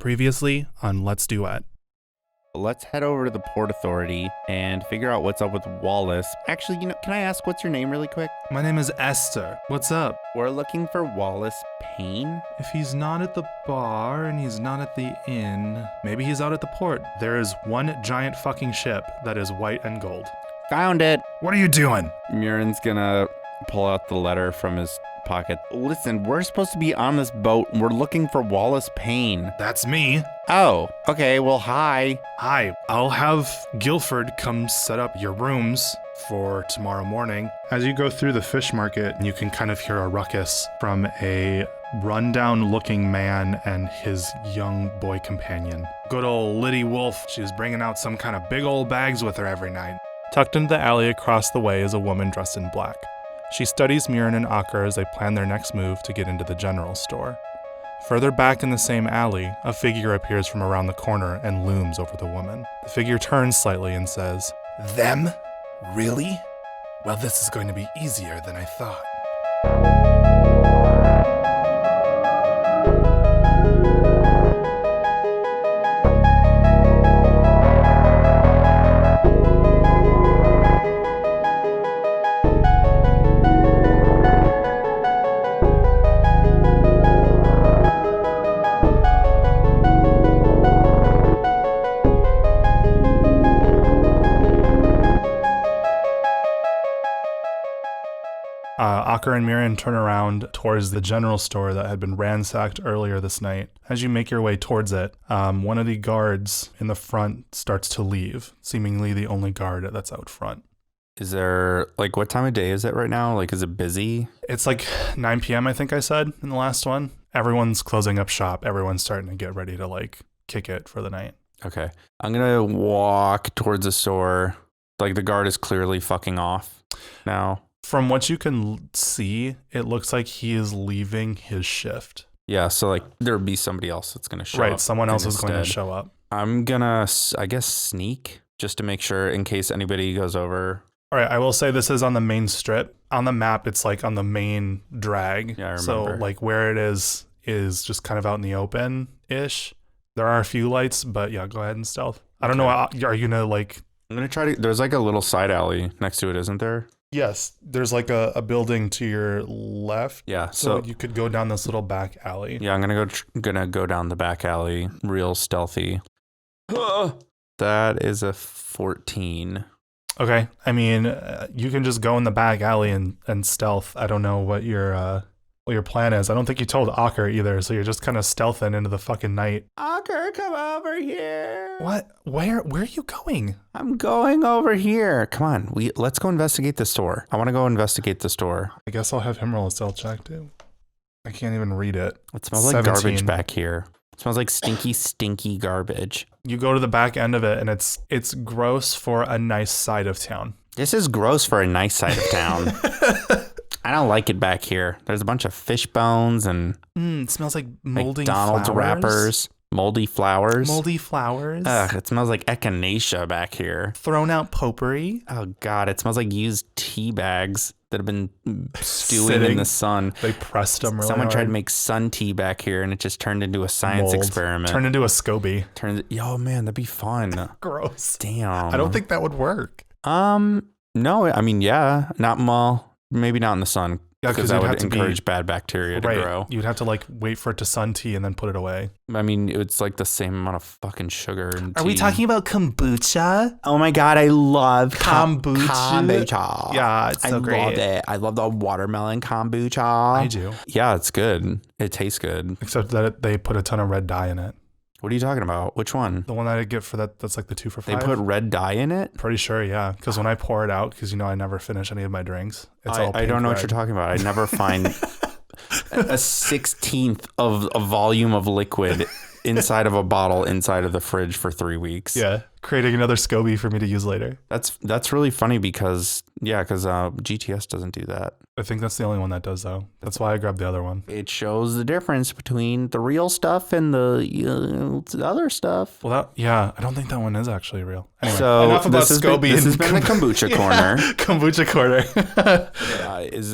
Previously on Let's Duet. Let's head over to the Port Authority and figure out what's up with Wallace. Actually, can I ask what's your name really quick? My name is Esther. What's up? We're looking for Wallace Paine. If he's not at the bar and he's not at the inn, maybe he's out at the port. There is one giant fucking ship that is white and gold. Found it. What are you doing? Murin's gonna pull out the letter from his pocket. Listen, we're supposed to be on this boat and we're looking for Wallace Paine. That's me. Oh, okay, well, hi. Hi, I'll have Guilford come set up your rooms for tomorrow morning. As you go through the fish market, you can kind of hear a ruckus from a rundown looking man and his young boy companion. Good old Liddie Wolf. She was bringing out some kind of big old bags with her every night. Tucked into the alley across the way is a woman dressed in black. She studies Murin and Akar as they plan their next move to get into the general store. Further back in the same alley, a figure appears from around the corner and looms over the woman. The figure turns slightly and says, "Them? Really? Well, this is going to be easier than I thought." Akar and Murin turn around towards the general store that had been ransacked earlier this night. As you make your way towards it, one of the guards in the front starts to leave, seemingly the only guard that's out front. Is there, what time of day is it right now? Is it busy? It's 9 p.m., I think I said in the last one. Everyone's closing up shop. Everyone's starting to get ready to, kick it for the night. Okay. I'm going to walk towards the store. The guard is clearly fucking off now. From what you can see, it looks like he is leaving his shift. Yeah, so there'll be somebody else that's going to show up. Right, someone else is going to show up. I'm going to, I guess, sneak just to make sure in case anybody goes over. All right, I will say this is on the main strip. On the map, it's on the main drag. Yeah, I remember. So where it is just kind of out in the open-ish. There are a few lights, but yeah, go ahead and stealth. I don't know, are you going to I'm going to try to, there's a little side alley next to it, isn't there? Yes, there's a building to your left. Yeah, so you could go down this little back alley. Yeah, I'm gonna go down the back alley, real stealthy. That is a 14. Okay, I mean, you can just go in the back alley and stealth. I don't know what your plan is. I don't think you told Akar either, so you're just kind of stealthing into the fucking night. Akar, come over here. What? Where are you going? I'm going over here. Come on, let's go investigate the store. I want to go investigate the store. I guess I'll have him roll a stealth check too. I can't even read it. It smells like garbage back here. It smells like stinky garbage. You go to the back end of it, and it's gross for a nice side of town. This is gross for a nice side of town. I don't like it back here. There's a bunch of fish bones and it smells like moldy McDonald's flowers. Wrappers, moldy flowers. Moldy flowers. Ugh, it smells like echinacea back here. Thrown out potpourri. Oh God, it smells like used tea bags that have been stewing in the sun. They pressed them really Someone hard. tried to make sun tea back here and it just turned into a science experiment. Turned into a SCOBY. Oh man, that'd be fun. Gross. Damn. I don't think that would work. No, I mean, yeah, maybe not in the sun. Yeah, because that would encourage bad bacteria to grow. You'd have to wait for it to sun tea and then put it away. I mean, it's the same amount of fucking sugar and tea. Are we talking about kombucha? Oh my God, I love kombucha. Yeah, it's so great. I love it. I love the watermelon kombucha. I do. Yeah, it's good. It tastes good. Except that they put a ton of red dye in it. What are you talking about? Which one? The one that I get for that's the 2 for $5. They put red dye in it? Pretty sure, yeah. Because when I pour it out, because I never finish any of my drinks, it's all pink. I don't know what you're talking about. I never find a 16th of a volume of liquid inside of a bottle inside of the fridge for 3 weeks. Yeah, creating another SCOBY for me to use later. That's really funny because Yeah, because GTS doesn't do that. I think that's the only one that does, though. That's why I grabbed the other one. It shows the difference between the real stuff and the other stuff. Well, I don't think that one is actually real. Anyway, So enough about this Scoby. has been the kombucha corner. Kombucha corner.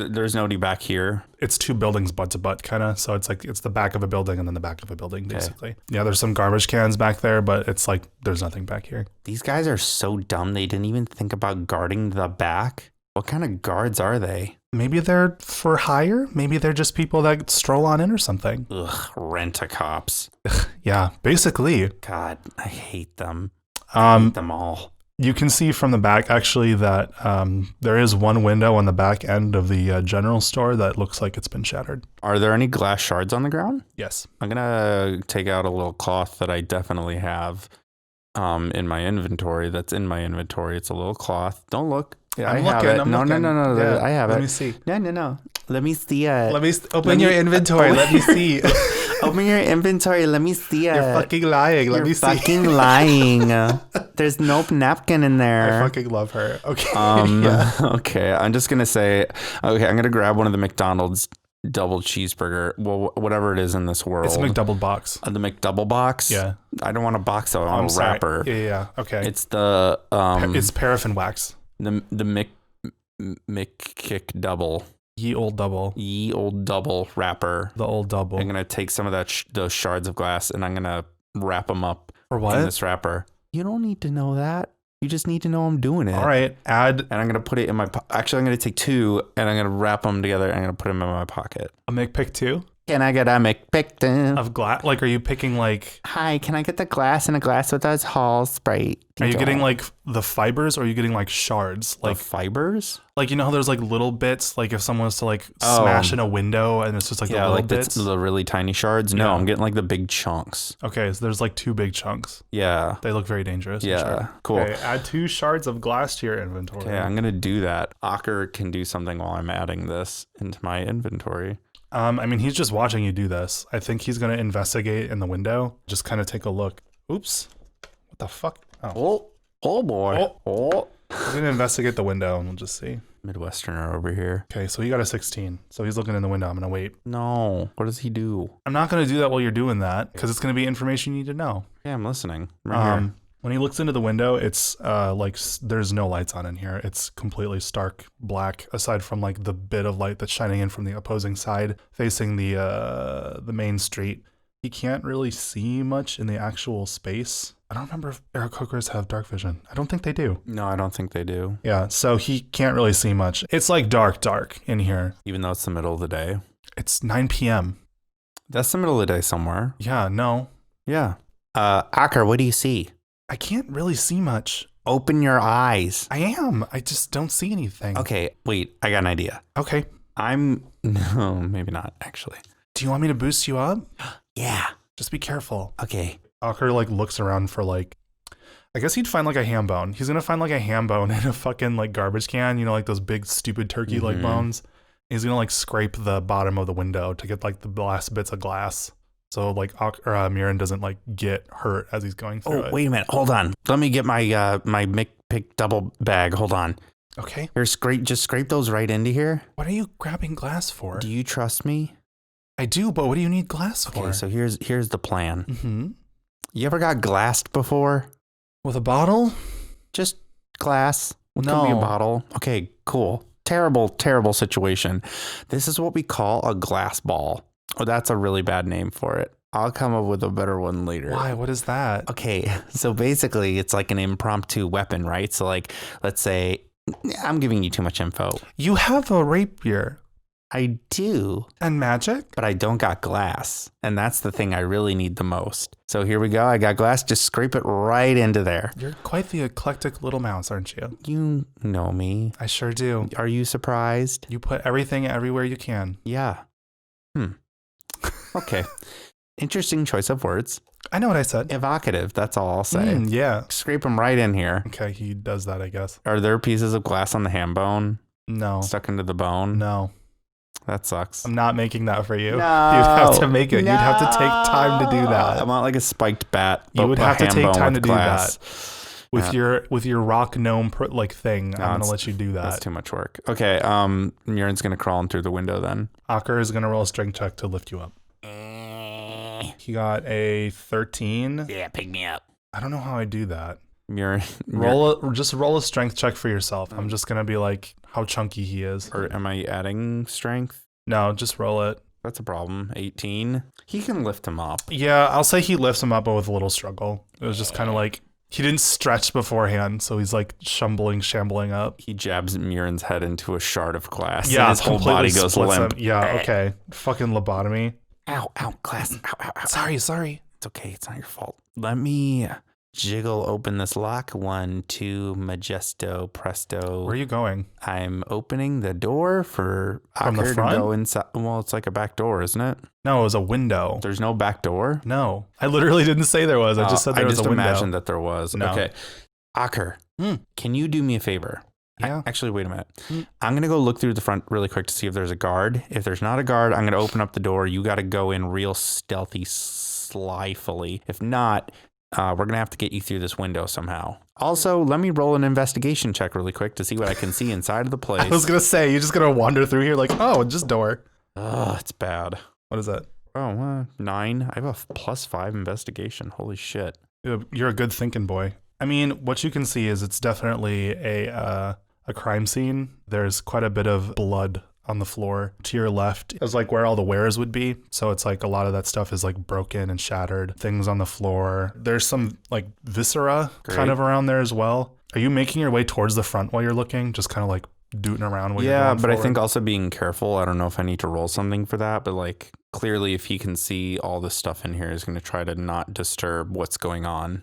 There's nobody back here. It's two buildings butt to butt, kind of. So it's like it's the back of a building and then the back of a building, basically. Yeah, there's some garbage cans back there, but it's like there's nothing back here. These guys are so dumb. They didn't even think about guarding the back. What kind of guards are they? Maybe they're for hire. Maybe they're just people that stroll on in or something. Ugh, rent-a-cops. Yeah, basically. God, I hate them. I hate them all. You can see from the back, actually, that there is one window on the back end of the general store that looks like it's been shattered. Are there any glass shards on the ground? Yes. I'm going to take out a little cloth that I definitely have in my inventory. That's in my inventory. It's a little cloth. Don't look. Yeah, I'm looking. No. Yeah, I have it. Let me see. No. Let me see it. Let me open your inventory. Let me see. Open your inventory. Let me see it. You're fucking lying. Let me see. You're fucking lying. There's no napkin in there. I fucking love her. Okay. Okay. I'm just gonna say. Okay. I'm gonna grab one of the McDonald's double cheeseburger. Well, whatever it is in this world. It's a McDouble box. The McDouble box. Yeah. I don't want a box though. I want a wrapper. Yeah. Okay. It's the it's paraffin wax. The McKick double. Ye old double wrapper. The old double. I'm gonna take some of that those shards of glass and I'm gonna wrap them up for what? In this wrapper. You don't need to know that. You just need to know I'm doing it. All right. And I'm gonna put it in my. Actually, I'm gonna take two and I'm gonna wrap them together. And I'm gonna put them in my pocket. A McPick 2? Can I get a McPick of glass? Like, are you picking like? Hi, can I get the glass and a glass with us Hall Sprite? Are you getting like the fibers, or are you getting like shards? Like the fibers? Like, you know how there's like little bits, like if someone was to like smash in a window and it's just like the little like bits? the really tiny shards? No, I'm getting like the big chunks. Okay, so there's like two big chunks. Yeah. They look very dangerous. Yeah, sure. cool. Okay, add 2 shards of glass to your inventory. Okay, I'm going to do that. Ocker can do something while I'm adding this into my inventory. I mean, he's just watching you do this. I think he's going to investigate in the window. Just kind of take a look. Oops. What the fuck? Oh boy. Oh. He's going to investigate the window and we'll just see. Midwesterner over here. Okay, so he got a 16. So he's looking in the window. I'm going to wait. No. What does he do? I'm not going to do that while you're doing that because it's going to be information you need to know. Yeah, I'm listening. Right here. When he looks into the window, it's like there's no lights on in here. It's completely stark black, aside from like the bit of light that's shining in from the opposing side, facing the main street. He can't really see much in the actual space. I don't remember if Aarakocras have dark vision. I don't think they do. No, I don't think they do. Yeah, so he can't really see much. It's like dark in here. Even though it's the middle of the day. It's 9 p.m. That's the middle of the day somewhere. Yeah, no. Yeah. Acker, what do you see? I can't really see much. Open your eyes. I am. I just don't see anything. Okay, wait. I got an idea. Okay. No, maybe not, actually. Do you want me to boost you up? Yeah. Just be careful. Okay. Acker like looks around for like, I guess he'd find like a ham bone. He's gonna find like a ham bone in a fucking like garbage can, you know, like those big stupid turkey like bones. He's gonna like scrape the bottom of the window to get like the last bits of glass. So like Mirren doesn't like get hurt as he's going through it. Oh, wait a minute. Hold on. Let me get my my McPick double bag. Hold on. Okay. Here, just scrape those right into here. What are you grabbing glass for? Do you trust me? I do, but what do you need glass for? Okay, so here's the plan. Mm-hmm. You ever got glassed before? With a bottle? Just glass. What No. could be a bottle? Okay, cool. Terrible situation. This is what we call a glass ball. Oh, that's a really bad name for it. I'll come up with a better one later. Why? What is that? Okay, so basically it's like an impromptu weapon, right? So like, let's say, I'm giving you too much info. You have a rapier. I do. And magic? But I don't got glass. And that's the thing I really need the most. So here we go. I got glass. Just scrape it right into there. You're quite the eclectic little mouse, aren't you? You know me. I sure do. Are you surprised? You put everything everywhere you can. Yeah. Okay. Interesting choice of words. I know what I said. Evocative. That's all I'll say. Yeah. Scrape them right in here. Okay, he does that, I guess. Are there pieces of glass on the ham bone? No. Stuck into the bone? No. That sucks. I'm not making that for you. No. You'd have to make it. No. You'd have to take time to do that. I want like a spiked bat. You would have to take time to do that. With your rock gnome thing, I'm gonna let you do That's that. too much work. Okay, Murin's gonna crawl in through the window then. Aker is gonna roll a strength check to lift you up. He got a 13. Yeah, pick me up. I don't know how I do that. Murin, Roll a strength check for yourself. I'm just gonna be like how chunky he is. or am I adding strength? No, just roll it. That's a problem. 18. He can lift him up. Yeah, I'll say he lifts him up, but with a little struggle. It was just kind of like he didn't stretch beforehand, so he's like shambling up. He jabs Murin's head into a shard of glass. Yeah, and his whole body goes splits limp. him. Yeah, okay. Fucking lobotomy. Ow, glass. Ow. Sorry. It's okay. It's not your fault. Let me jiggle open this lock. 1, 2, Majesto, Presto. Where are you going? I'm opening the door for From the Aker to front? go inside. Well, it's like a back door, isn't it? No, it was a window. There's no back door. No, I literally didn't say there was. I just said there was a window. I just imagined that there was. No. Okay. Aker, can you do me a favor? Yeah. Actually, wait a minute. I'm going to go look through the front really quick to see if there's a guard. If there's not a guard, I'm going to open up the door. You got to go in real stealthy, slyfully. If not, we're going to have to get you through this window somehow. Also, let me roll an investigation check really quick to see what I can see inside of the place. I was going to say, you're just going to wander through here like, oh, just door. Oh, it's bad. What is that? Oh, 9. I have a +5 investigation. Holy shit. You're a good thinking boy. I mean, what you can see is it's definitely a crime scene. There's quite a bit of blood on the floor. To your left is like where all the wares would be. So it's like a lot of that stuff is like broken and shattered. Things on the floor. There's some like viscera kind of around there as well. Are you making your way towards the front while you're looking? Just kind of like dooting around while you're going but forward? I think also being careful. I don't know if I need to roll something for that, but like clearly if he can see all this stuff in here, he's going to try to not disturb what's going on.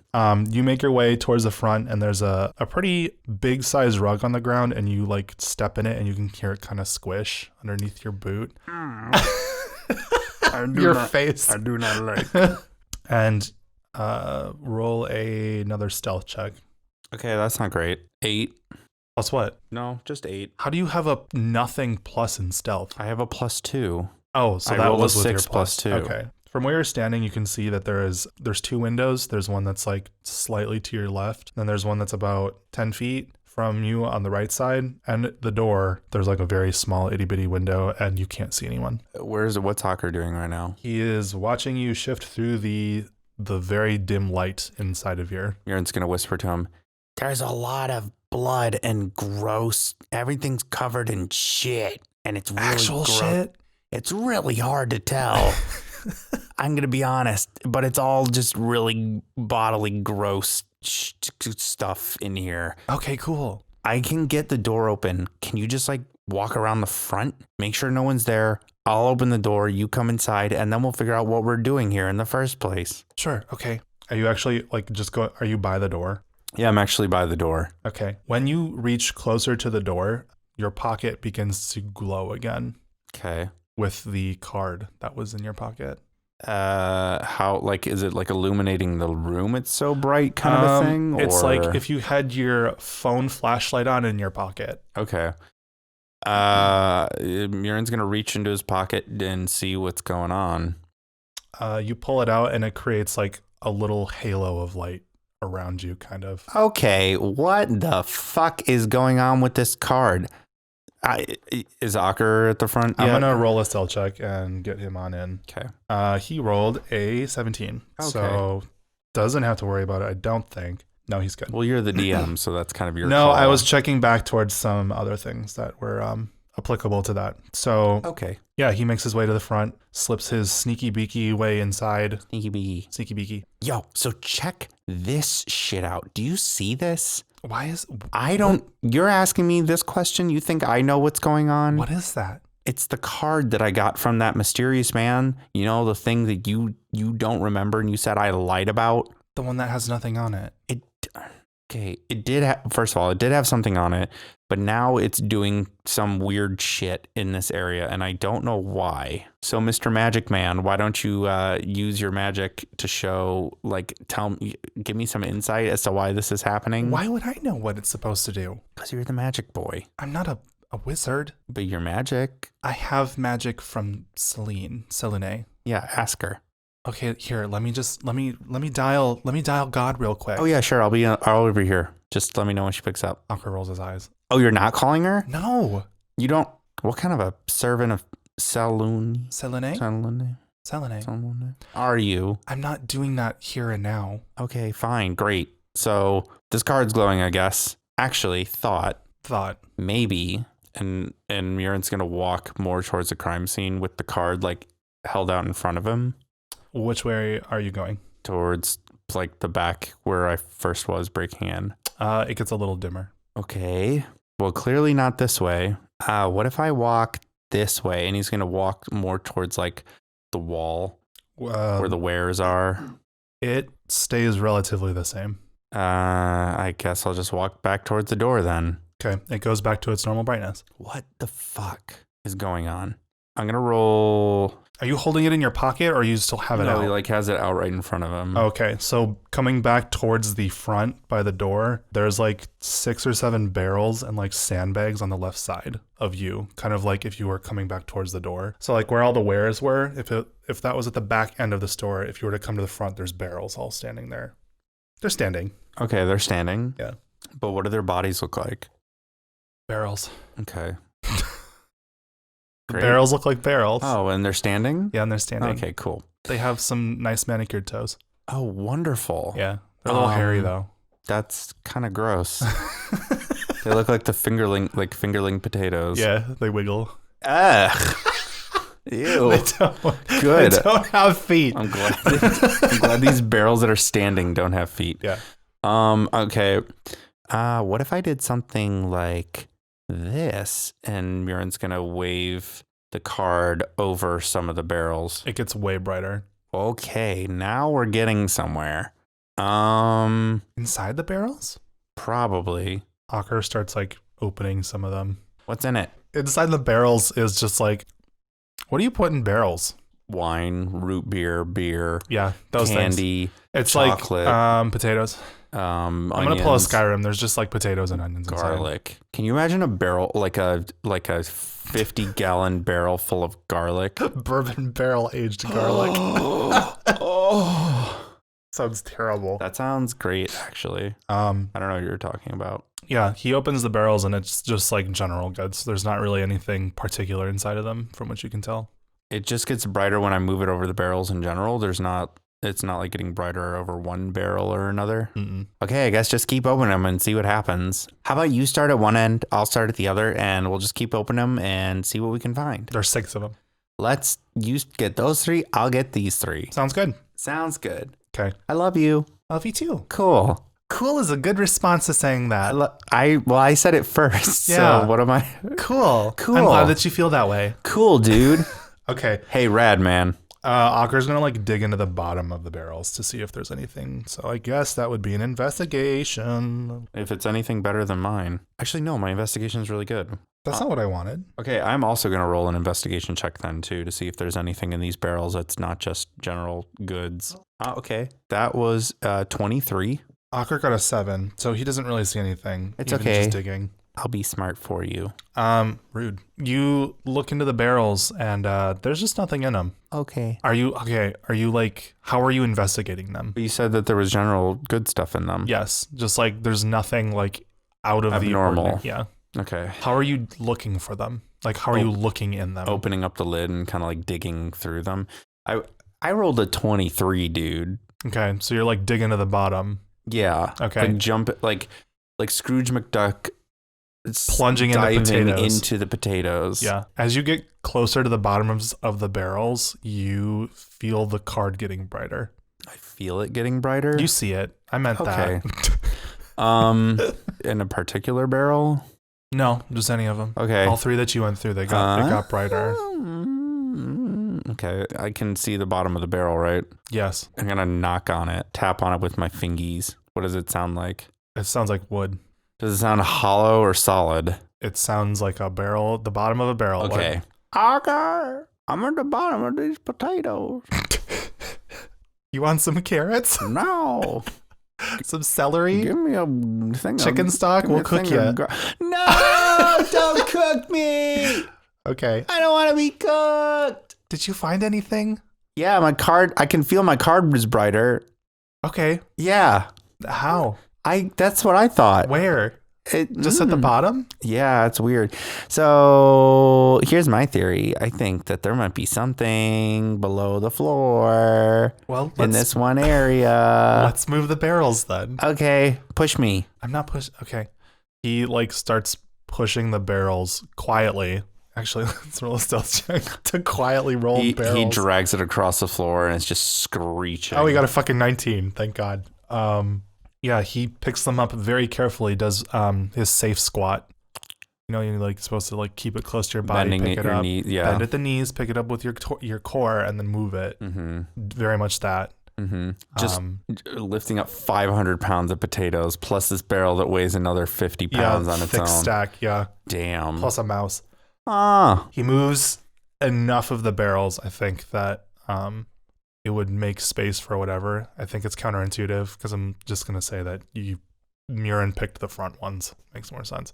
You make your way towards the front and there's a pretty big size rug on the ground and you like step in it and you can hear it kind of squish underneath your boot. Your face. I do not like. And roll another stealth check. Okay, that's not great. 8. Plus what? No, just 8. How do you have a nothing plus in stealth? I have a +2. Oh, so I that rolled a was with 6 your plus 2. Okay. From where you're standing, you can see that there's 2 windows. There's one that's like slightly to your left. Then there's one that's about 10 feet from you on the right side. And the door, there's like a very small itty bitty window and you can't see anyone. What's Aker doing right now? He is watching you shift through the very dim light inside of here. Murin's going to whisper to him, there's a lot of blood and gross. Everything's covered in shit. And it's really Actual gross. shit? It's really hard to tell. I'm going to be honest, but it's all just really bodily gross stuff in here. Okay, cool. I can get the door open. Can you just like walk around the front? Make sure no one's there. I'll open the door. You come inside and then we'll figure out what we're doing here in the first place. Sure. Okay. Are you actually are you by the door? Yeah, I'm actually by the door. Okay. When you reach closer to the door, your pocket begins to glow again. Okay. With the card that was in your pocket. How, like, is it like illuminating the room? It's so bright kind of a thing? It's like if you had your phone flashlight on in your pocket. Okay. Murin's going to reach into his pocket and see what's going on. You pull it out and it creates like a little halo of light around you, kind of. Okay, what the fuck is going on with this card? Is Aker at the front yet? I'm going to roll a stealth check and get him on in. Okay. He rolled a 17. Okay. So doesn't have to worry about it, I don't think. No, he's good. Well, you're the DM, so that's kind of your No, call. I was checking back towards some other things that were applicable to that. So, okay. Yeah, he makes his way to the front, slips his sneaky beaky way inside. Sneaky beaky. Yo, so check this shit out. Do you see this? Why is... You're asking me this question? You think I know what's going on? What is that? It's the card that I got from that mysterious man. You know, the thing that you don't remember and you said I lied about? The one that has nothing on it. It did have, first of all, it did have something on it, but now it's doing some weird shit in this area and I don't know why. So Mr. Magic Man, why don't you use your magic to show, like, give me some insight as to why this is happening? Why would I know what it's supposed to do? Because you're the magic boy. I'm not a wizard. But you're magic. I have magic from Selene. Yeah, ask her. Okay, here, let me dial God real quick. Oh yeah, sure. I'll be over here. Just let me know when she picks up. Anka rolls his eyes. Oh, you're not calling her? No. You don't. What kind of a servant of Selene are you? I'm not doing that here and now. Okay, fine, great. So this card's glowing, I guess. Actually, thought maybe, and Murin's gonna walk more towards the crime scene with the card like held out in front of him. Which way are you going? Towards like the back where I first was breaking in. It gets a little dimmer. Okay. Well, clearly not this way. What if I walk this way? And he's gonna walk more towards like the wall where the wares are. It stays relatively the same. I guess I'll just walk back towards the door then. Okay, it goes back to its normal brightness. What the fuck is going on? I'm gonna roll. Are you holding it in your pocket or you still have it out? No, he like has it out right in front of him. Okay, so coming back towards the front by the door, there's like 6 or 7 barrels and like sandbags on the left side of you, kind of like if you were coming back towards the door. So like where all the wares were, if that was at the back end of the store, if you were to come to the front, there's barrels all standing there. They're standing. Okay, they're standing. Yeah. But what do their bodies look like? Barrels. Okay. The barrels look like barrels. Oh, and they're standing? Yeah, and they're standing. Okay, cool. They have some nice manicured toes. Oh, wonderful. Yeah. They're a little hairy though. That's kind of gross. They look like fingerling potatoes. Yeah, they wiggle. Ugh. Ew. They Good. They don't have feet. I'm glad these barrels that are standing don't have feet. Yeah. Okay. What if I did something like this and Murin's gonna wave the card over some of the barrels? It gets way brighter. Okay, now we're getting somewhere. Inside the barrels? Probably. Ocker starts like opening some of them. What's in it? Inside the barrels is just like, what do you put in barrels? Wine, root beer, yeah, those candy, things. It's chocolate, like potatoes. I'm gonna pull a Skyrim. There's just like potatoes and onions, garlic. Inside. Can you imagine a barrel like a 50-gallon barrel full of garlic? Bourbon barrel aged garlic. Oh, sounds terrible. That sounds great, actually. I don't know what you're talking about. Yeah, he opens the barrels and it's just like general goods. There's not really anything particular inside of them, from what you can tell. It just gets brighter when I move it over the barrels in general. It's not like getting brighter over one barrel or another. Mm-mm. Okay, I guess just keep opening them and see what happens. How about you start at one end, I'll start at the other, and we'll just keep opening them and see what we can find. There's 6 of them. You get those 3, I'll get these 3. Sounds good. Sounds good. Okay. I love you. Love you too. Cool. Cool is a good response to saying that. I said it first. Yeah. So what am I? Cool. I'm glad that you feel that way. Cool, dude. Okay. Hey, rad, man. Ocker's gonna like dig into the bottom of the barrels to see if there's anything. So I guess that would be an investigation. If it's anything better than mine. Actually, no, my investigation is really good. That's not what I wanted. Okay, I'm also gonna roll an investigation check then too to see if there's anything in these barrels that's not just general goods. Okay, that was 23. Ocker got a 7, so he doesn't really see anything. It's even okay. Just digging. I'll be smart for you. Rude. You look into the barrels and there's just nothing in them. Okay. Are you like, how are you investigating them? You said that there was general good stuff in them. Yes. Just like there's nothing like out of abnormal. The ordinary. Yeah. Okay. How are you looking for them? Like, how are you looking in them? Opening up the lid and kind of like digging through them. I rolled a 23, dude. Okay. So you're like digging to the bottom. Yeah. Okay. Like jump like Scrooge McDuck plunging into the potatoes. Yeah. As you get closer to the bottom of the barrels, you feel the card getting brighter. I feel it getting brighter. You see it. I meant that. In a particular barrel? No, just any of them. Okay. All 3 that you went through, they got brighter. Okay. I can see the bottom of the barrel, right? Yes. I'm gonna knock on it, tap on it with my fingies. What does it sound like? It sounds like wood. Does it sound hollow or solid? It sounds like a barrel, the bottom of a barrel. Okay. Okay. I'm at the bottom of these potatoes. You want some carrots? No. Some celery? Give me a thing. Chicken stock? We'll cook you. No, don't cook me. Okay. I don't want to be cooked. Did you find anything? Yeah, my card. I can feel my card was brighter. Okay. Yeah. How? That's what I thought. Where? Just at the bottom? Yeah, it's weird. So here's my theory. I think that there might be something below the floor in this one area. Let's move the barrels then. Okay, push me. I'm not pushing. Okay. He like starts pushing the barrels quietly. Actually, let's roll a stealth check to quietly roll barrels. He drags it across the floor and it's just screeching. Oh, he got a fucking 19. Thank God. Yeah, he picks them up very carefully, does his safe squat. You know, you're like supposed to like keep it close to your body, Bending pick it up, bend at the knees, pick it up with your core, and then move it. Mm-hmm. Very much that. Mm-hmm. Just lifting up 500 pounds of potatoes, plus this barrel that weighs another 50 pounds on its own. Thick stack, yeah. Damn. Plus a mouse. Ah. He moves enough of the barrels, I think, that it would make space for whatever. I think it's counterintuitive because I'm just going to say that Murin picked the front ones. Makes more sense.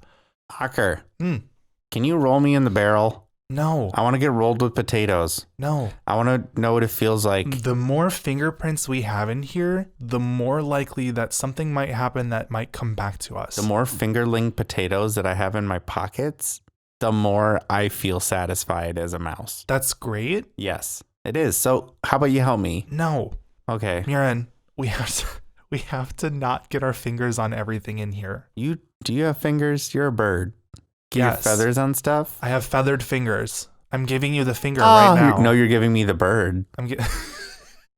Hawker, can you roll me in the barrel? No. I want to get rolled with potatoes. No. I want to know what it feels like. The more fingerprints we have in here, the more likely that something might happen that might come back to us. The more fingerling potatoes that I have in my pockets, the more I feel satisfied as a mouse. That's great. Yes, it is. So how about you help me? No. Okay. Murin, we have to not get our fingers on everything in here. Do you have fingers? You're a bird. Get Yes. your feathers on stuff? I have feathered fingers. I'm giving you the finger right now. No, you're giving me the bird.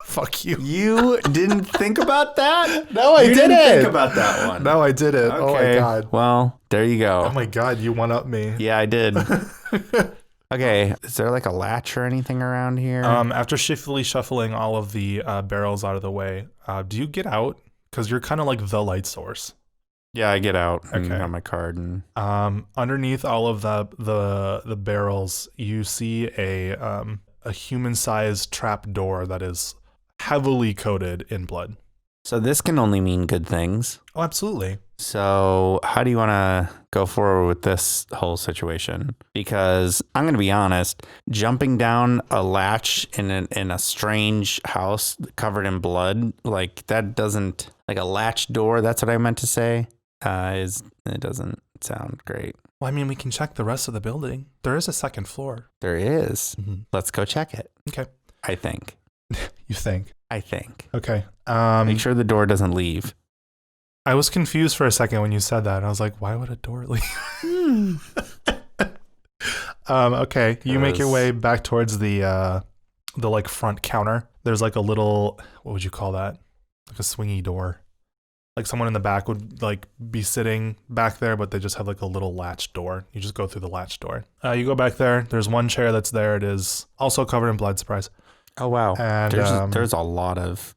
Fuck you. You didn't think about that? No, I didn't think about that one. No, I didn't. Okay. Oh my God. Well, there you go. Oh my God, you one up me. Yeah, I did. Okay, is there like a latch or anything around here? After shiftily shuffling all of the barrels out of the way, do you get out? Because you're kind of like the light source. Yeah, I get out and Okay. got my card. And underneath all of the barrels, you see a human-sized trap door that is heavily coated in blood. So this can only mean good things. Oh, absolutely. So how do you want to go forward with this whole situation? Because I'm going to be honest, jumping down a latch in a strange house covered in blood, like that doesn't, like a latch door, that's what I meant to say, it doesn't sound great. Well, I mean, we can check the rest of the building. There is a second floor. There is. Mm-hmm. Let's go check it. Okay. I think. You think? I think. Okay. Make sure the door doesn't leave. I was confused for a second when you said that. I was like, why would a door leave? Okay. You make your way back towards the like front counter. There's like a little, what would you call that? Like a swingy door. Like someone in the back would like be sitting back there, but they just have like a little latch door. You just go through the latch door. You go back there. There's one chair that's there. It is also covered in blood, surprise. Oh, wow. And there's a lot of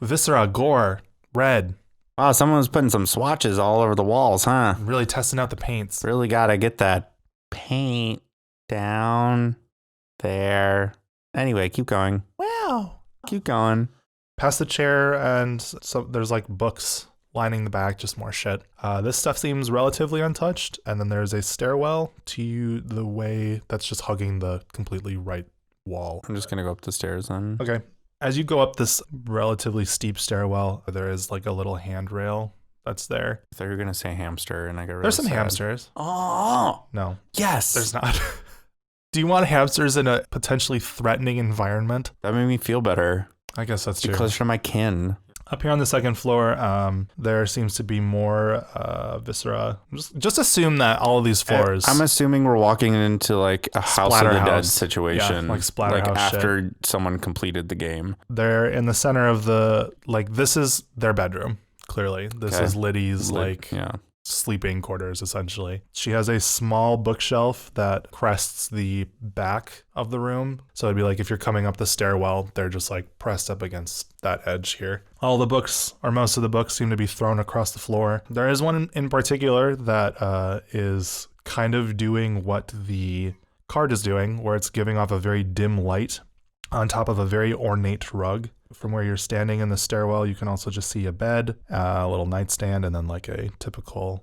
viscera, gore, red. Wow, someone was putting some swatches all over the walls, huh? Really testing out the paints. Really gotta get that paint down there. Anyway, keep going. Wow. Keep going. Past the chair, and so there's like books lining the back, just more shit. This stuff seems relatively untouched, and then there's a stairwell to the way that's just hugging the completely right wall. I'm just gonna go up the stairs then. Okay. As you go up this relatively steep stairwell, there is like a little handrail that's there. I thought you were gonna say hamster, and I got really There's some sad. hamsters. Oh No, yes, there's not. Do you want hamsters in a potentially threatening environment? That made me feel better. I guess that's true. Closer to my kin. Up here on the second floor, there seems to be more viscera. Just assume that all of these floors. I'm assuming we're walking into like a House of the Dead situation. Yeah, like Splatterhouse after shit. Someone completed the game. They're in the center of the, like, this is their bedroom, clearly. This is Liddie's, sleeping quarters, essentially. She has a small bookshelf that crests the back of the room. So it'd be like if you're coming up the stairwell, they're just like pressed up against that edge here. All the books, or most of the books, seem to be thrown across the floor. There is one in particular that is kind of doing what the card is doing, where it's giving off a very dim light on top of a very ornate rug. From where you're standing in the stairwell, you can also just see a bed, a little nightstand, and then like a typical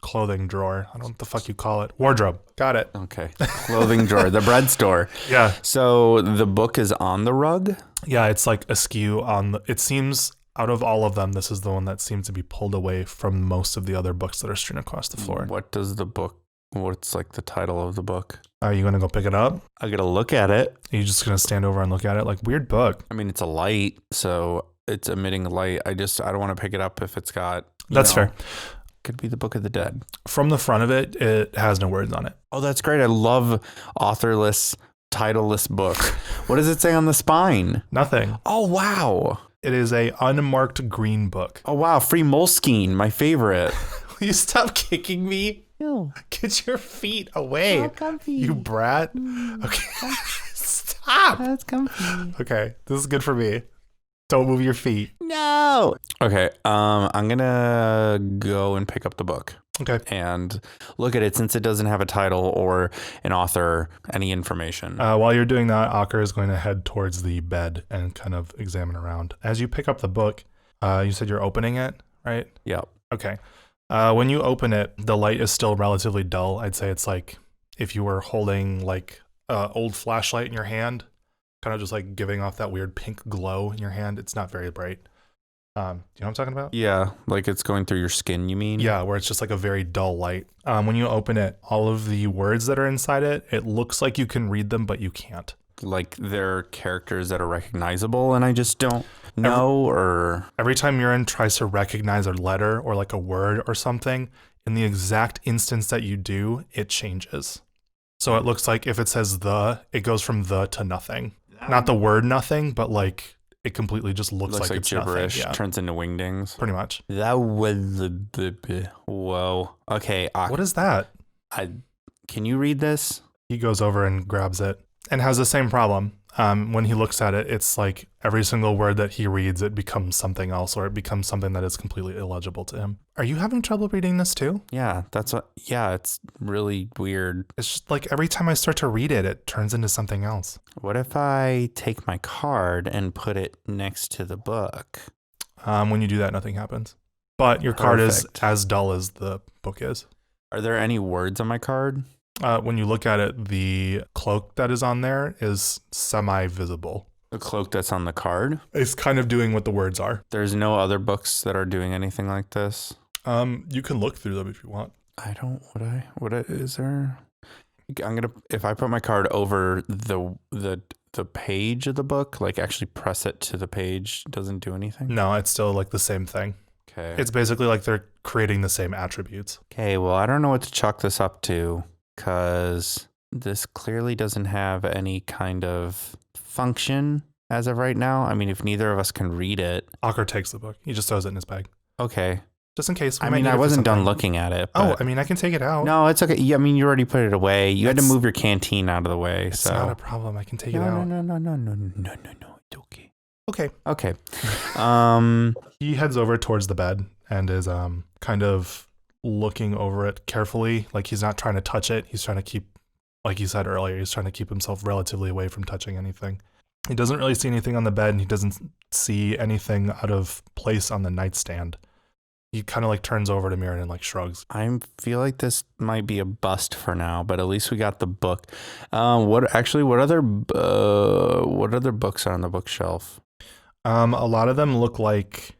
clothing drawer. I don't know what the fuck you call it. Wardrobe. Got it. Okay. Clothing drawer, the bread store. Yeah. So the book is on the rug? Yeah, it's like askew on the, it seems out of all of them, this is the one that seems to be pulled away from most of the other books that are strewn across the floor. What's like the title of the book? Are you going to go pick it up? I gotta look at it. Are you just going to stand over and look at it? Like, weird book. I mean, it's a light, so it's emitting light. I don't want to pick it up if it's got, That's fair. Could be the Book of the Dead. From the front of it, it has no words on it. Oh, that's great. I love authorless, titleless book. What does it say on the spine? Nothing. Oh, wow. It is a unmarked green book. Oh, wow. Free Moleskine, my favorite. Will you stop kicking me? No. Get your feet away. So comfy. You brat. Okay. Stop. That's comfy. Okay. This is good for me. Don't move your feet. No. Okay. I'm going to go and pick up the book. Okay. And look at it since it doesn't have a title or an author, any information. While you're doing that, Aker is going to head towards the bed and kind of examine around. As you pick up the book, you said you're opening it, right? Yep. Okay. When you open it, the light is still relatively dull. I'd say it's like if you were holding like an old flashlight in your hand, kind of just like giving off that weird pink glow in your hand. It's not very bright. Do you know what I'm talking about? Yeah, like it's going through your skin, you mean? Yeah, where it's just like a very dull light. When you open it, all of the words that are inside it, it looks like you can read them, but you can't. Like they're characters that are recognizable and I just don't know Every time Murin tries to recognize a letter or like a word or something, in the exact instance that you do, it changes. So it looks like if it says it goes from the to nothing. Not the word nothing, but like it completely just looks like it's gibberish, nothing. Yeah, turns into wingdings. pretty much. That was whoa. Okay, What is that? can you read this? He goes over and grabs it and has the same problem. When he looks at it, it's like every single word that he reads, it becomes something else, or it becomes something that is completely illegible to him. Are you having trouble reading this too? Yeah, it's really weird. It's just like every time I start to read it, it turns into something else. What if I take my card and put it next to the book? When you do that, nothing happens. But your card is Perfect. as dull as the book is. Are there any words on my card? When you look at it, the cloak that is on there is semi-visible. The cloak that's on the card? It's kind of doing what the words are. There's no other books that are doing anything like this? You can look through them if you want. Is there? If I put my card over the page of the book, like actually press it to the page, doesn't do anything? No, it's still like the same thing. Okay. It's basically like they're creating the same attributes. Okay, well, I don't know what to chalk this up to because this clearly doesn't have any kind of function as of right now. I mean, if neither of us can read it. Aker takes the book. He just throws it in his bag. Okay. Just in case. I mean, I wasn't done looking at it. Oh, but- I mean, I can take it out. No, it's okay. Yeah, I mean, you already put it away. You had to It's- move your canteen out of the way. It's So not a problem. I can take it out. No. It's okay. Okay. Okay. He heads over towards the bed and is kind of looking over it carefully. Like he's not trying to touch it. He's trying to keep, like you said earlier, he's trying to keep himself relatively away from touching anything. He doesn't really see anything on the bed, and he doesn't see anything out of place on the nightstand. He kind of like turns over to Mirren and like shrugs. I feel like this might be a bust for now, but at least we got the book. What other books are on the bookshelf? A lot of them look like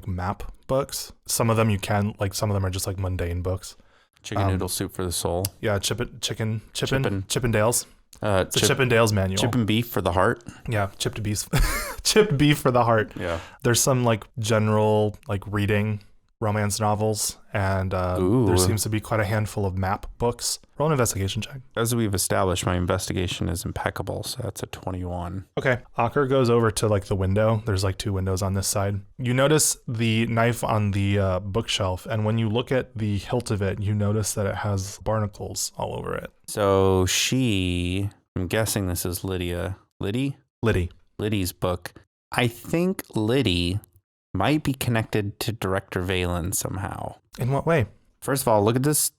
map books. Some of them you can, like some of them are just like mundane books. Chicken noodle soup for the soul. Yeah, Chippendales. It's a Chippendales manual. Chip and beef for the heart. Yeah, chipped beef for the heart. Yeah. There's some like general like reading romance novels, and there seems to be quite a handful of map books. Roll an investigation check. As we've established, my investigation is impeccable, so that's a 21. Okay. Aker goes over to like the window. There's like two windows on this side. You notice the knife on the bookshelf, and when you look at the hilt of it, you notice that it has barnacles all over it. So I'm guessing this is Liddie. Liddie's book. I think Liddie might be connected to Director Valen somehow. In what way? First of all, look at this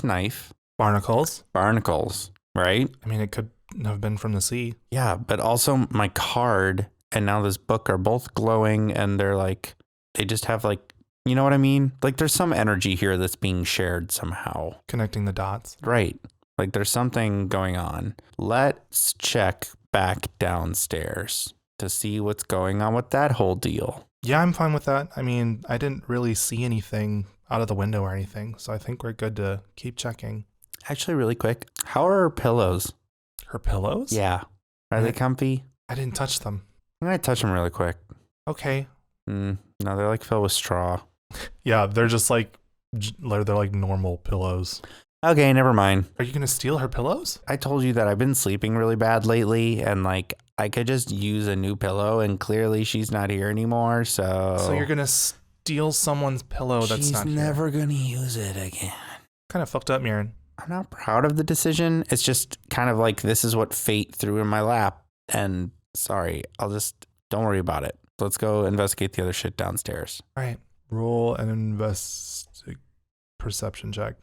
knife. Barnacles. Barnacles, right? I mean, it could have been from the sea. Yeah, but also my card and now this book are both glowing, and they just have like You know what I mean? Like there's some energy here that's being shared somehow. Connecting the dots. Right. Like there's something going on. Let's check back downstairs to see what's going on with that whole deal. Yeah, I'm fine with that. I mean, I didn't really see anything out of the window or anything, so I think we're good to keep checking. Actually, really quick, how are her pillows? Her pillows? Yeah. Are they comfy? I didn't touch them. I'm going to touch them really quick. Okay. No, they're like filled with straw. Yeah, they're just like, they're like normal pillows. Okay, never mind. Are you going to steal her pillows? I told you that I've been sleeping really bad lately, and like I could just use a new pillow, and clearly she's not here anymore, So you're going to steal someone's pillow that's not here? She's never going to use it again. Kind of fucked up, Mirren. I'm not proud of the decision. It's just kind of like this is what fate threw in my lap, and sorry, don't worry about it. Let's go investigate the other shit downstairs. All right. Roll an perception check.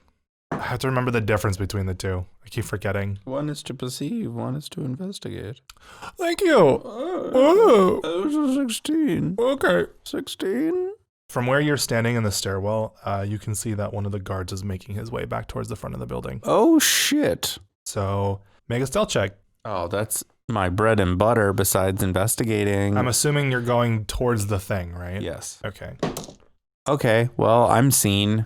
I have to remember the difference between the two. I keep forgetting. One is to perceive, one is to investigate. Thank you. Oh, that was a 16. Okay. 16? From where you're standing in the stairwell, you can see that one of the guards is making his way back towards the front of the building. Oh, shit. So make a stealth check. Oh, that's my bread and butter besides investigating. I'm assuming you're going towards the thing, right? Yes. Okay. Okay, well, I'm seen.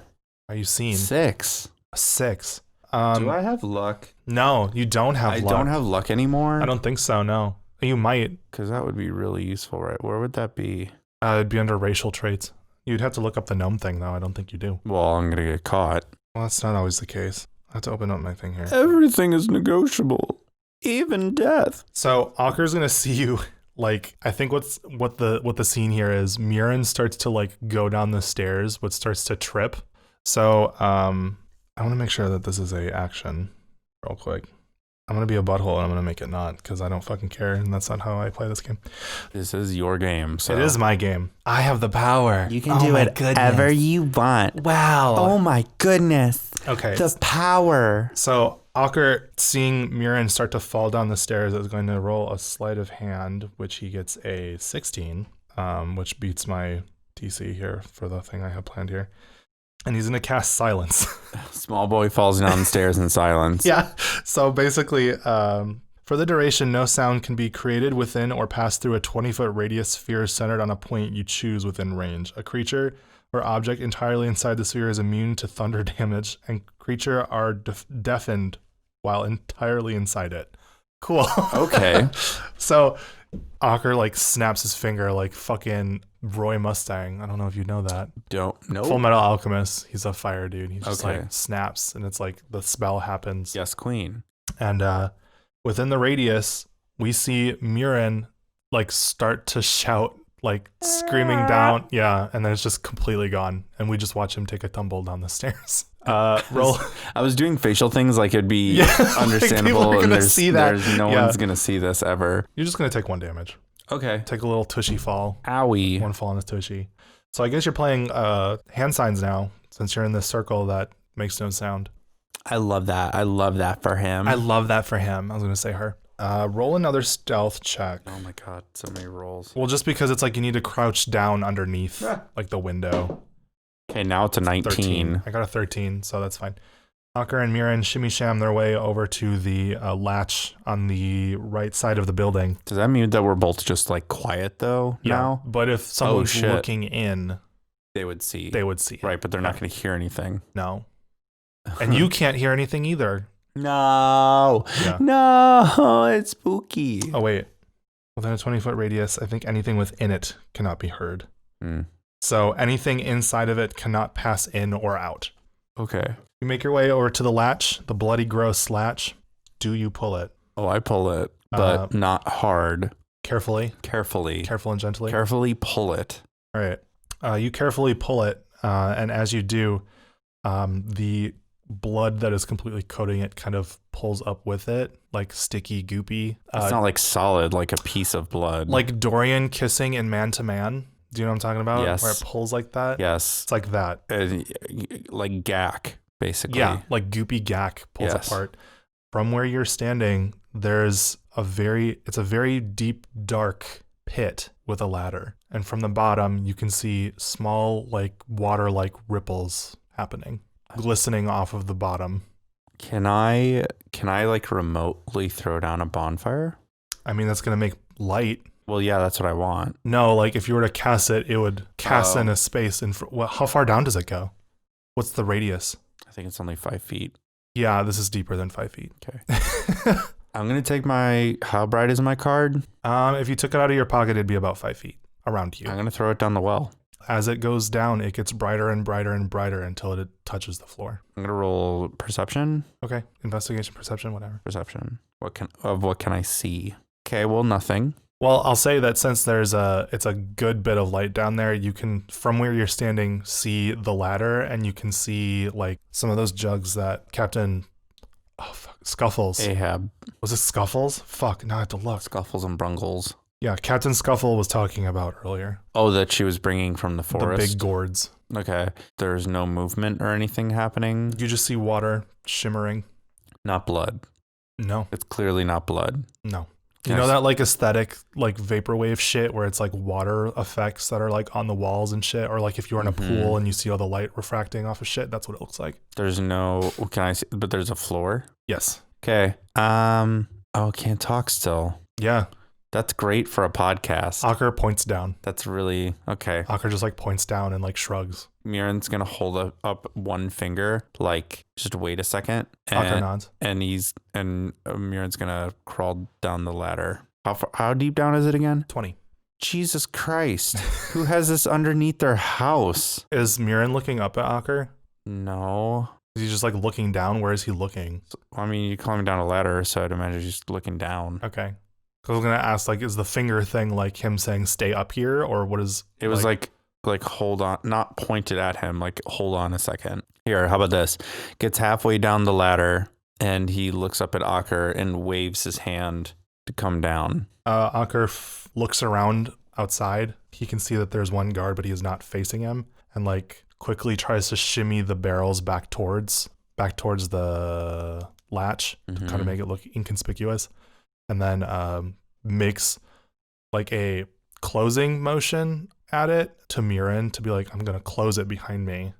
Are you seen? 6. 6. Do I have luck? No, you don't have luck. I don't have luck anymore? I don't think so, no. You might. Because that would be really useful, right? Where would that be? It'd be under racial traits. You'd have to look up the gnome thing, though. I don't think you do. Well, I'm going to get caught. Well, that's not always the case. I have to open up my thing here. Everything is negotiable. Even death. So, Akker's going to see you, like, I think what the scene here is, Mirren starts to, like, go down the stairs, but starts to trip. So, I want to make sure that this is a action real quick. I'm going to be a butthole and I'm going to make it not because I don't fucking care and that's not how I play this game. This is your game. So it is my game. I have the power. You can do whatever you want. Wow. Oh my goodness. Okay. The power. So Akker, seeing Mirren start to fall down the stairs, is going to roll a sleight of hand, which he gets a 16, which beats my DC here for the thing I have planned here. And he's going to cast silence. Small boy falls down the stairs in silence. Yeah. So basically, for the duration, no sound can be created within or pass through a 20-foot radius sphere centered on a point you choose within range. A creature or object entirely inside the sphere is immune to thunder damage, and creature are deafened while entirely inside it. Cool. Okay. So Akker like snaps his finger like fucking Roy Mustang. I don't know if you know that. Don't know. Full Metal Alchemist. He's a fire dude. He just Okay. like snaps and it's like the spell happens. Yes, queen. And within the radius, we see Mirren like start to shout, like screaming down. Yeah. And then it's just completely gone. And we just watch him take a tumble down the stairs. Roll. I was doing facial things like it'd be Like understandable, people are and gonna see that. no one's gonna see this ever. You're just going to take 1 damage. Okay. Take a little tushy fall. Owie. 1 fall on his tushy. So I guess you're playing hand signs now, since you're in this circle that makes no sound. I love that. I love that for him. I love that for him. I was going to say her. Roll another stealth check. Oh my god, so many rolls. Well, just because it's like you need to crouch down underneath like the window. Okay, now it's a 19. 13. I got a 13, so that's fine. Akker and Mirren shimmy sham their way over to the latch on the right side of the building. Does that mean that we're both just like quiet though now? But if someone's looking in, they would see. They would see it. Right, but they're not going to hear anything. No. And you can't hear anything either. No. Yeah. No, it's spooky. Oh, wait. Within a 20-foot radius, I think anything within it cannot be heard. So anything inside of it cannot pass in or out. Okay. You make your way over to the latch, the bloody gross latch. Do you pull it? Oh, I pull it, but not hard. Carefully? Carefully. Careful and gently? Carefully pull it. All right. You carefully pull it, and as you do, the blood that is completely coating it kind of pulls up with it, like sticky, goopy. It's not like solid, like a piece of blood. Like Dorian kissing in Man to Man. Do you know what I'm talking about? Yes. Where it pulls like that? Yes. It's like that. Like gack, basically. Yeah, like goopy gack pulls apart. From where you're standing, there's it's a very deep, dark pit with a ladder. And from the bottom, you can see small, like, water-like ripples happening, glistening off of the bottom. Can I like remotely throw down a bonfire? I mean, that's going to make light. Well, yeah, that's what I want. No, like, if you were to cast it, it would cast in a space. How far down does it go? What's the radius? I think it's only 5 feet. Yeah, this is deeper than 5 feet. Okay. I'm going to take how bright is my card? If you took it out of your pocket, it'd be about 5 feet around you. I'm going to throw it down the well. As it goes down, it gets brighter and brighter and brighter until it touches the floor. I'm going to roll perception. Okay. Investigation, perception, whatever. Perception. What can I see? Okay, well, nothing. Well, I'll say that since it's a good bit of light down there, you can, from where you're standing, see the ladder, and you can see, like, some of those jugs that Captain Scuffles. Ahab. Was it Scuffles? Fuck, now I have to look. Scuffles and Brungles. Yeah, Captain Scuffle was talking about earlier. Oh, that she was bringing from the forest? The big gourds. Okay. There's no movement or anything happening? You just see water shimmering. Not blood. No. It's clearly not blood. No. You know that, like, aesthetic, like, vaporwave shit where it's, like, water effects that are, like, on the walls and shit? Or, like, if you're in a pool and you see all the light refracting off of shit, that's what it looks like. There's no... Can I see... But there's a floor? Yes. Okay. Oh, can't talk still. Yeah. That's great for a podcast. Aker points down. That's really... Okay. Aker just, like, points down and, like, shrugs. Miran's going to hold up one finger, like, just wait a second. Aker nods. And Miran's going to crawl down the ladder. How deep down is it again? 20. Jesus Christ. Who has this underneath their house? Is Miran looking up at Aker? No. Is he just, like, looking down? Where is he looking? I mean, you're climbing down a ladder, so I'd imagine he's just looking down. Okay. Because I was going to ask, like, is the finger thing, like, him saying stay up here? Or what is... It was like hold on, not pointed at him, like hold on a second. Here, how about this? Gets halfway down the ladder and he looks up at Aker and waves his hand to come down. Aker looks around outside. He can see that there's one guard, but he is not facing him, and, like, quickly tries to shimmy the barrels back towards the latch to kind of make it look inconspicuous, and then makes, like, a closing motion at it to Miran to be like, I'm gonna close it behind me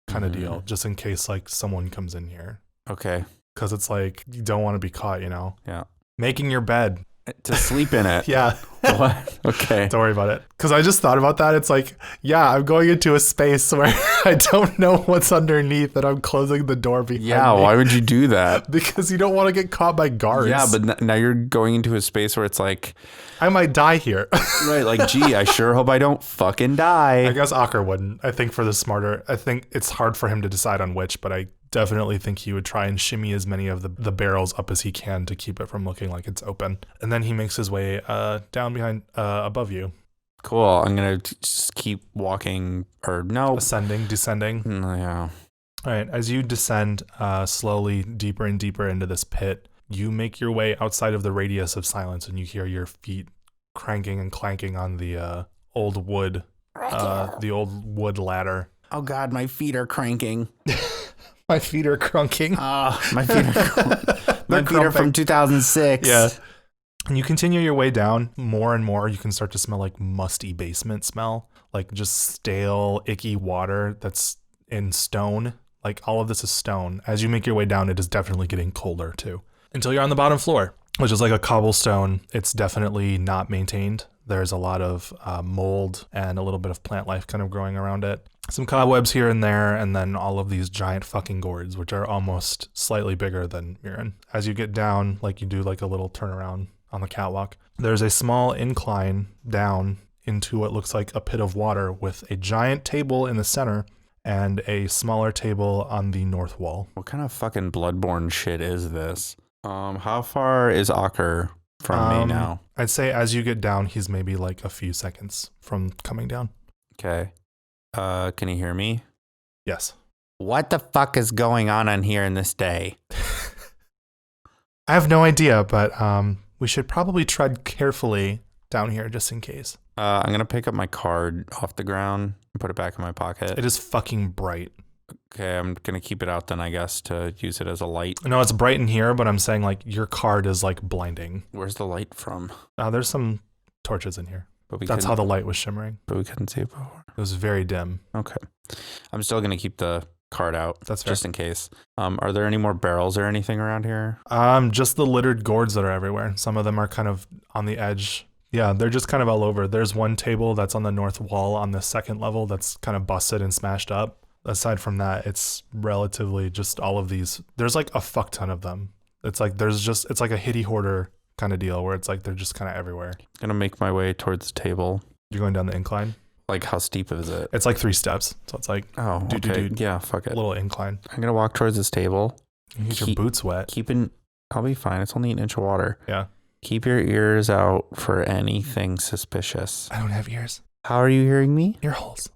kind of deal, just in case, like, someone comes in here. Okay. Because it's like, you don't want to be caught, you know? Yeah. Making your bed. To sleep in it. Yeah. What? Okay. Don't worry about it. Because I just thought about that. It's like, yeah, I'm going into a space where I don't know what's underneath and I'm closing the door behind me. Yeah, why would you do that? Because you don't want to get caught by guards. Yeah, but now you're going into a space where it's like... I might die here. Right, like, gee, I sure hope I don't fucking die. I guess Aker wouldn't. I think I think it's hard for him to decide on which, but I definitely think he would try and shimmy as many of the barrels up as he can to keep it from looking like it's open. And then he makes his way down behind, above you. Cool. I'm going to just keep walking, or no. Ascending, descending. Yeah. All right. As you descend slowly deeper and deeper into this pit, you make your way outside of the radius of silence, and you hear your feet cranking and clanking on the old wood ladder. Oh God, my feet are cranking. My feet are crunking. My feet are from 2006. Yeah. And you continue your way down more and more. You can start to smell, like, musty basement smell, like just stale, icky water that's in stone. Like, all of this is stone. As you make your way down, it is definitely getting colder too, until you're on the bottom floor, which is like a cobblestone. It's definitely not maintained. There's a lot of mold and a little bit of plant life kind of growing around it. Some cobwebs here and there, and then all of these giant fucking gourds, which are almost slightly bigger than Miran. As you get down, like, you do like a little turnaround on the catwalk, there's a small incline down into what looks like a pit of water with a giant table in the center and a smaller table on the north wall. What kind of fucking bloodborne shit is this? How far is Aker from me now? I'd say as you get down, he's maybe like a few seconds from coming down. Okay. Can you hear me? Yes. What the fuck is going on in here in this day? I have no idea, but we should probably tread carefully down here just in case. I'm going to pick up my card off the ground and put it back in my pocket. It is fucking bright. Okay, I'm going to keep it out then, I guess, to use it as a light. No, it's bright in here, but I'm saying, like, your card is, like, blinding. Where's the light from? There's some torches in here. But That's how the light was shimmering. But we couldn't see it before. It was very dim. Okay. I'm still going to keep the card out. That's fair. Just in case. Are there any more barrels or anything around here? Just the littered gourds that are everywhere. Some of them are kind of on the edge. Yeah, they're just kind of all over. There's one table that's on the north wall on the second level that's kind of busted and smashed up. Aside from that, it's relatively just all of these. There's like a fuck ton of them. It's like it's like a hitty hoarder kind of deal where it's like they're just kind of everywhere. I'm going to make my way towards the table. You're going down the incline? Like, how steep is it? It's like 3 steps. So it's like, okay. Yeah, fuck it. A little incline. I'm going to walk towards this table. You get your boots wet. I'll be fine. It's only an inch of water. Yeah. Keep your ears out for anything suspicious. I don't have ears. How are you hearing me? Ear holes.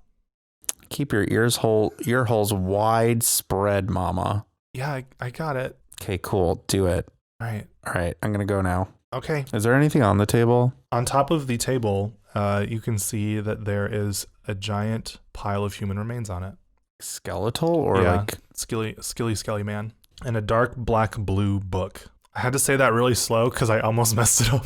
Keep your ear holes wide spread, mama. Yeah, I got it. Okay, cool. Do it. All right. I'm going to go now. Okay. Is there anything on the table? On top of the table, you can see that there is a giant pile of human remains on it. Skeletal or like skilly man, and a dark black blue book. I had to say that really slow because I almost messed it up.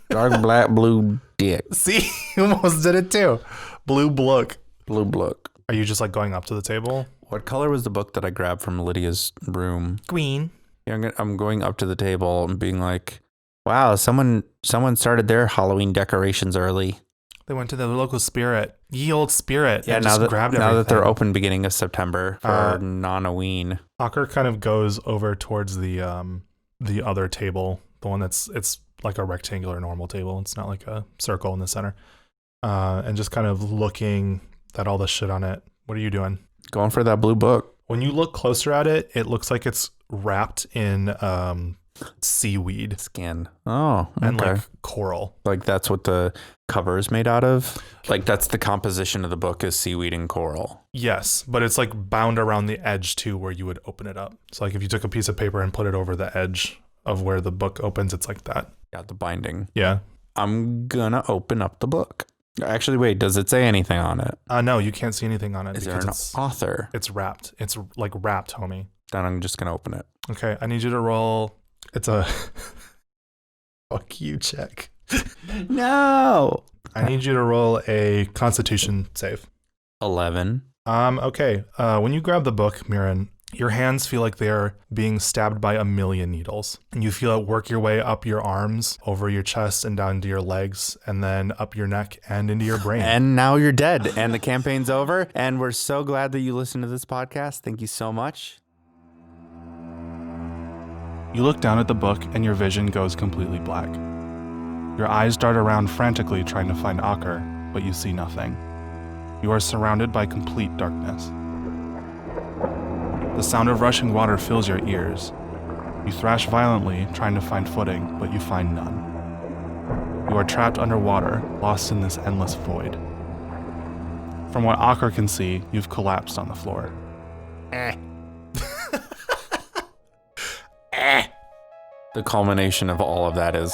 Dark black blue dick. See, you almost did it too. Blue book. Blue book. Are you just like going up to the table? What color was the book that I grabbed from Lydia's room? Green. Yeah, I'm going up to the table and being like, wow, someone started their Halloween decorations early. They went to the local spirit. Ye old spirit. Yeah, now that they're open beginning of September for non-Halloween. Ocker kind of goes over towards the other table, the one it's like a rectangular normal table. It's not like a circle in the center. And just kind of looking at all the shit on it. What are you doing? Going for that blue book. When you look closer at it, it looks like it's wrapped in seaweed skin. Oh, okay. And like coral. Like that's what the cover is made out of? Like that's the composition of the book is seaweed and coral. Yes, but it's like bound around the edge too where you would open it up. So like if you took a piece of paper and put it over the edge of where the book opens, it's like that. Got the binding. Yeah. I'm gonna open up the book. Actually, wait, does it say anything on it? No, you can't see anything on it. Is there an author? It's wrapped. It's like wrapped, homie. Then I'm just gonna open it. Okay, I need you to roll. It's a fuck you check. No. I need you to roll a Constitution save. 11. Okay. When you grab the book, Mirren, your hands feel like they're being stabbed by 1,000,000 needles. And you feel it work your way up your arms, over your chest, and down to your legs, and then up your neck and into your brain. And now you're dead, and the campaign's over. And we're so glad that you listened to this podcast. Thank you so much. You look down at the book, and your vision goes completely black. Your eyes dart around frantically trying to find Ocker, but you see nothing. You are surrounded by complete darkness. The sound of rushing water fills your ears. You thrash violently, trying to find footing, but you find none. You are trapped underwater, lost in this endless void. From what Ocker can see, you've collapsed on the floor. The culmination of all of that is